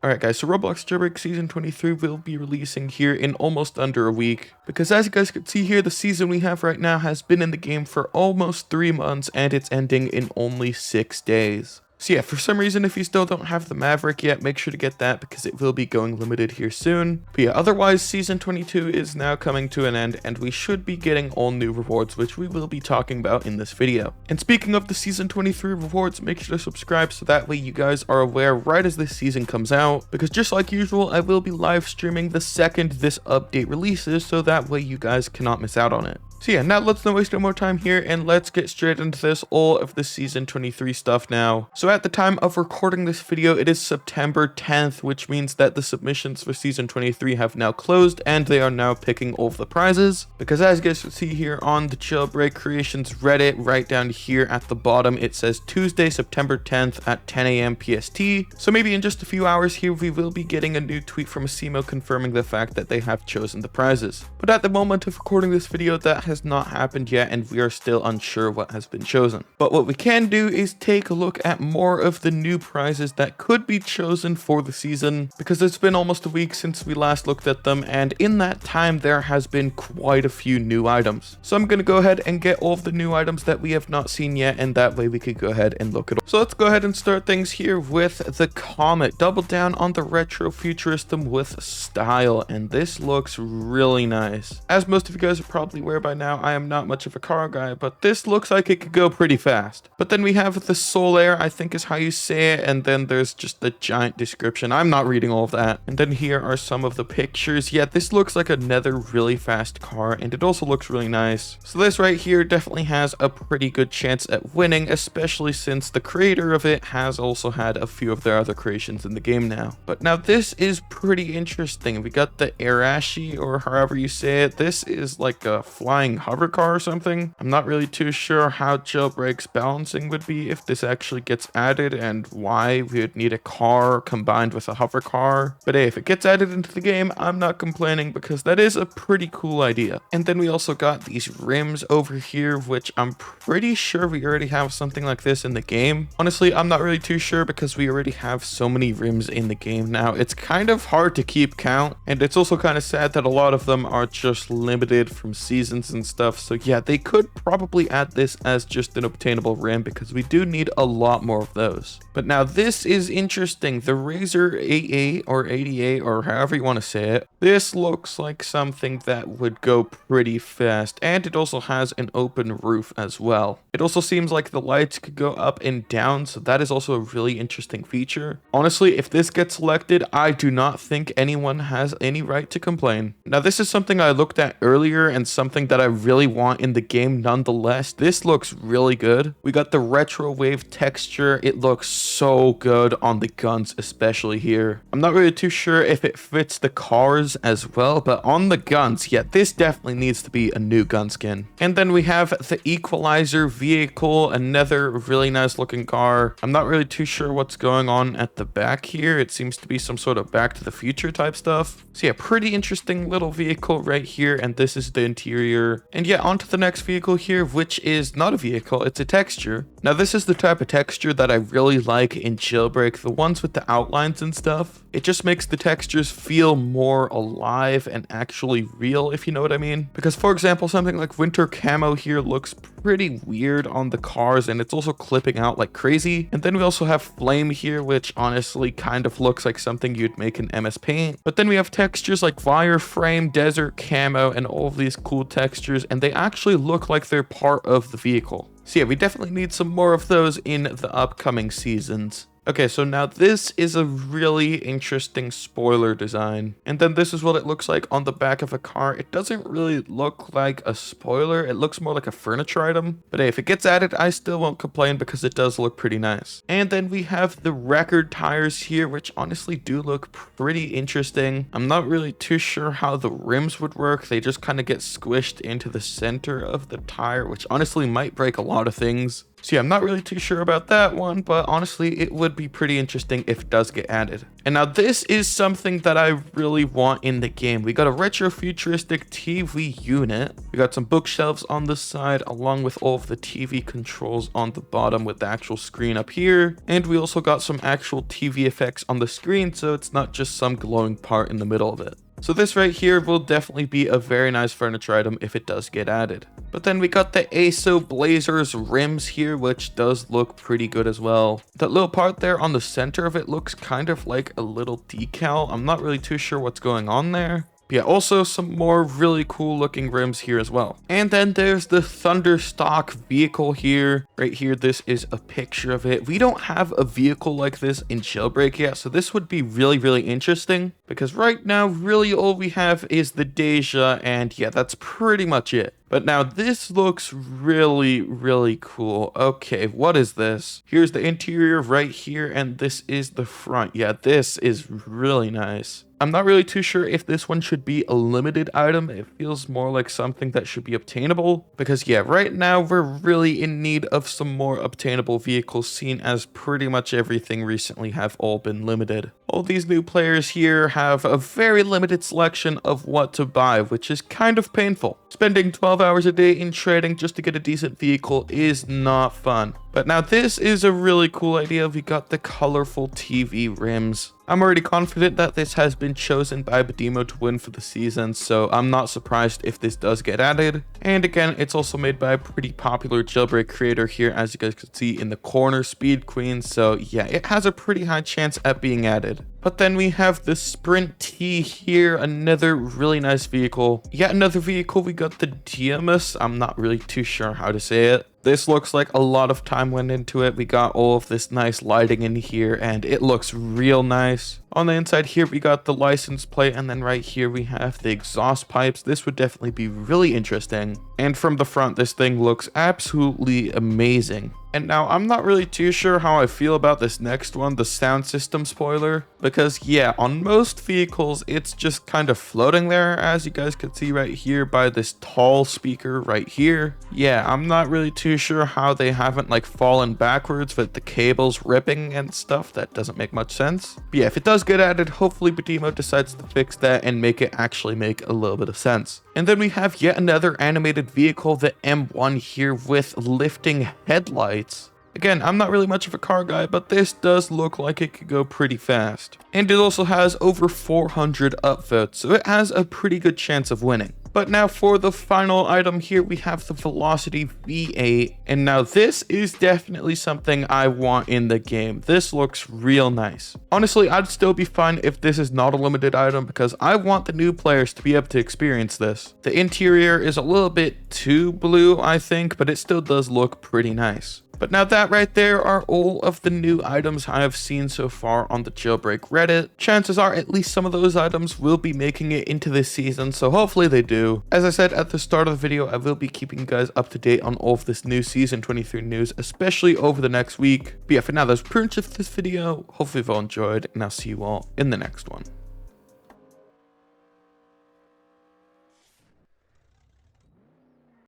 Alright guys, so Roblox Jailbreak Season 23 will be releasing here in almost under a week. Because as you guys can see here, the season we have right now has been in the game for almost 3 months and it's ending in only 6 days. So yeah, for some reason, if you still don't have the Maverick yet, make sure to get that because it will be going limited here soon. But yeah, otherwise, Season 22 is now coming to an end and we should be getting all new rewards, which we will be talking about in this video. And speaking of the Season 23 rewards, make sure to subscribe so that way you guys are aware right as this season comes out. Because just like usual, I will be live streaming the second this update releases, so that way you guys cannot miss out on it. So yeah, now let's not waste no more time here and let's get straight into this, all of the Season 23 stuff now. So at the time of recording this video, it is September 10th, which means that the submissions for Season 23 have now closed and they are now picking all of the prizes. Because as you guys can see here on the Jailbreak Creations Reddit, right down here at the bottom, it says Tuesday, September 10th at 10 AM PST. So maybe in just a few hours here, we will be getting a new tweet from Asimo confirming the fact that they have chosen the prizes. But at the moment of recording this video, that has not happened yet and we are still unsure what has been chosen. But what we can do is take a look at more of the new prizes that could be chosen for the season, because it's been almost a week since we last looked at them, and in that time there has been quite a few new items. So I'm going to go ahead and get all of the new items that we have not seen yet, and that way we could go ahead and look at all. So let's go ahead and start things here with the Comet. Double down on the retro futurism with style, and this looks really nice. As most of you guys are probably aware by now, I am not much of a car guy, but this looks like it could go pretty fast. But then we have the Solaire, I think is how you say it, and then there's just the giant description. I'm not reading all of that. And then here are some of the pictures. Yeah, this looks like another really fast car, and it also looks really nice. So this right here definitely has a pretty good chance at winning, especially since the creator of it has also had a few of their other creations in the game now. But now this is pretty interesting. We got the Arashi, or however you say it. This is like a flying hover car or something. I'm not really too sure how Jailbreak's balancing would be if this actually gets added and why we would need a car combined with a hover car. But hey, if it gets added into the game, I'm not complaining because that is a pretty cool idea. And then we also got these rims over here, which I'm pretty sure we already have something like this in the game. Honestly, I'm not really too sure because we already have so many rims in the game now. It's kind of hard to keep count, and it's also kind of sad that a lot of them are just limited from seasons and stuff. So yeah, they could probably add this as just an obtainable rim because we do need a lot more of those. But now this is interesting. The Razor 88 or 88 or however you want to say it. This looks like something that would go pretty fast, and it also has an open roof as well. It also seems like the lights could go up and down, so that is also a really interesting feature. Honestly, if this gets selected, I do not think anyone has any right to complain. Now this is something I looked at earlier and something that I really want in the game nonetheless. This looks really good. We got the retro wave texture. It looks so good on the guns, especially here. I'm not really too sure if it fits the cars as well, but on the guns, yeah, this definitely needs to be a new gun skin. And then we have the Equalizer vehicle, another really nice looking car. I'm not really too sure what's going on at the back here. It seems to be some sort of Back to the Future type stuff. So yeah, pretty interesting little vehicle right here, and this is the interior. And yeah, onto the next vehicle here, which is not a vehicle, it's a texture. Now this is the type of texture that I really like in Jailbreak, the ones with the outlines and stuff. It just makes the textures feel more alive and actually real, if you know what I mean. Because for example, something like Winter Camo here looks pretty weird on the cars, and it's also clipping out like crazy. And then we also have Flame here, which honestly kind of looks like something you'd make in MS Paint. But then we have textures like Wireframe, Desert Camo, and all of these cool textures, and they actually look like they're part of the vehicle. So yeah, we definitely need some more of those in the upcoming seasons. Okay, so now this is a really interesting spoiler design. And then this is what it looks like on the back of a car. It doesn't really look like a spoiler. It looks more like a furniture item. But hey, if it gets added, I still won't complain because it does look pretty nice. And then we have the record tires here, which honestly do look pretty interesting. I'm not really too sure how the rims would work. They just kind of get squished into the center of the tire, which honestly might break a lot of things. So yeah, I'm not really too sure about that one, but honestly, it would be pretty interesting if it does get added. And now this is something that I really want in the game. We got a retro futuristic TV unit. We got some bookshelves on the side along with all of the TV controls on the bottom with the actual screen up here. And we also got some actual TV effects on the screen, so it's not just some glowing part in the middle of it. So this right here will definitely be a very nice furniture item if it does get added. But then we got the ASO Blazers rims here, which does look pretty good as well. That little part there on the center of it looks kind of like a little decal. I'm not really too sure what's going on there. But yeah, also some more really cool looking rims here as well. And then there's the Thunderstock vehicle here. Right here, this is a picture of it. We don't have a vehicle like this in Jailbreak yet, so this would be really, really interesting. Because right now, really all we have is the Deja, and yeah, that's pretty much it. But now this looks really, really cool. Okay, what is this? Here's the interior right here, and this is the front. Yeah, this is really nice. I'm not really too sure if this one should be a limited item. It feels more like something that should be obtainable. Because yeah, right now we're really in need of some more obtainable vehicles, seen as pretty much everything recently have all been limited. All these new players here have a very limited selection of what to buy, which is kind of painful. Spending 12 hours a day in trading just to get a decent vehicle is not fun. But now this is a really cool idea. We got the colorful TV rims. I'm already confident that this has been chosen by Badimo to win for the season, so I'm not surprised if this does get added. And again, it's also made by a pretty popular Jailbreak creator here, as you guys can see in the corner, Speed Queen, so yeah, it has a pretty high chance at being added. But then we have the Sprint T here, another really nice vehicle. Yet another vehicle, we got the Diamus. I'm not really too sure how to say it. This looks like a lot of time went into it. We got all of this nice lighting in here, and it looks real nice. On the inside here, we got the license plate, and then right here we have the exhaust pipes. This would definitely be really interesting. And from the front, this thing looks absolutely amazing. And now I'm not really too sure how I feel about this next one, the sound system spoiler, because yeah, on most vehicles, it's just kind of floating there, as you guys can see right here by this tall speaker right here. Yeah, I'm not really too sure how they haven't like fallen backwards with the cables ripping and stuff. That doesn't make much sense. But yeah, if it does get added, hopefully Badimo decides to fix that and make it actually make a little bit of sense. And then we have yet another animated vehicle, the M1 here with lifting headlights. Again, I'm not really much of a car guy, but this does look like it could go pretty fast. And it also has over 400 upvotes, so it has a pretty good chance of winning. But now for the final item here, we have the Velocity V8. And now this is definitely something I want in the game. This looks real nice. Honestly, I'd still be fine if this is not a limited item because I want the new players to be able to experience this. The interior is a little bit too blue, I think, but it still does look pretty nice. But now that right there are all of the new items I have seen so far on the Jailbreak Reddit. Chances are at least some of those items will be making it into this season, so hopefully they do. As I said at the start of the video, I will be keeping you guys up to date on all of this new Season 23 news, especially over the next week. But yeah, for now, that's pretty much it for this video. Hopefully you've all enjoyed, and I'll see you all in the next one.